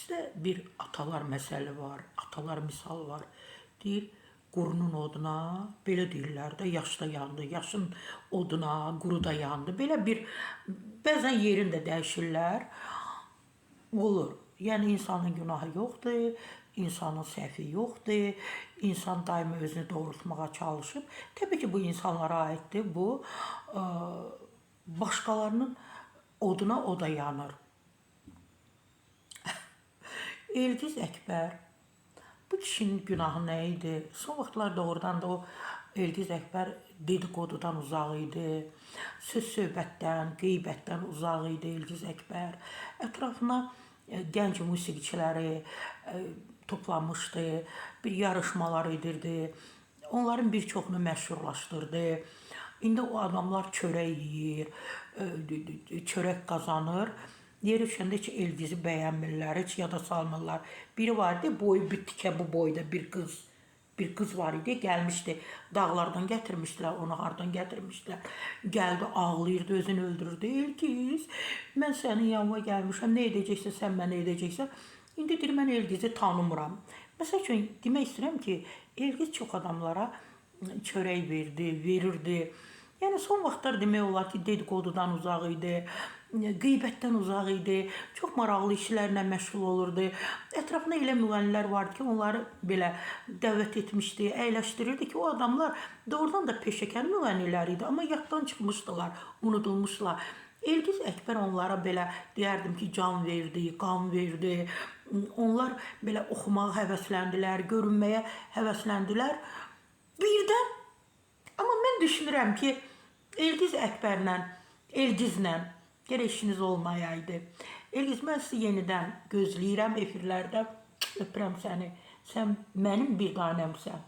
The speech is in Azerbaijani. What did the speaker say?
Bizdə bir atalar məsəli var, atalar misal var. Deyir, qurunun oduna, belə deyirlər də, yaş da yandı, yaşın oduna, quru da yandı. Belə bir, bəzən yerin də dəyişirlər. Olur. Yəni insanın günahı yoxdur, insanın səhvi yoxdur, insan daima özünü doğrultmağa çalışıb. Təbii ki, bu insanlara aiddir, bu başqalarının oduna o da yanır. Elgiz Əkbər, bu kişinin günahı nə idi? Son vaxtlar doğrudan da o Elgiz Əkbər dedikodudan uzaq idi, söz-söhbətdən, qeybətdən uzaq idi Elgiz Əkbər. Ətrafına gənc musiqiçiləri toplanmışdı, bir yarışmalar edirdi, onların bir çoxunu məşhurlaşdırdı. İndi o adamlar çörək yeyir, çörək qazanır. Yer düşəndə heç Elgizi bəyənmirlər, heç yada salmırlar. Biri vardı, boyu bir tikə bu boyda bir qız var idi, gəlmişdi. Dağlardan gətirmişdilər, onu hardan gətirmişdilər. Gəldi, ağlayırdı, özünü öldürürdü. Elgiz, mən sənin yanıma gəlmişəm, nə edəcəksən, sən mənə edəcəksən. İndi deyir, mən Elgizi tanımıram. Məsəl üçün, demək istəyirəm ki, Elgiz çox adamlara çörək verdi, verirdi. Yəni son vaxtlar demək olar ki, dedikodudan uzaq idi, qeybətdən uzaq idi, çox maraqlı işlərlə məşğul olurdu. Ətrafında elə müğənnilər vardı ki, onları belə dəvət etmişdi, əyləşdirirdi ki, o adamlar doğrudan da peşəkar müğənnilər idi, amma yaddan çıxmışdılar, unudulmuşlar. Elgiz Əkbər onlara belə deyərdim ki, can verdi, qan verdi. Onlar belə oxumağa həvəsləndilər, görünməyə həvəsləndilər. Birdən, amma mən düşünürəm ki, Elgiz Əkbərlə, Elgizlə gərək işiniz olmayaydı. Elgiz, mən sizi yenidən gözləyirəm efirlərdə. Öpürəm səni. Sən mənim bir tanəmsən.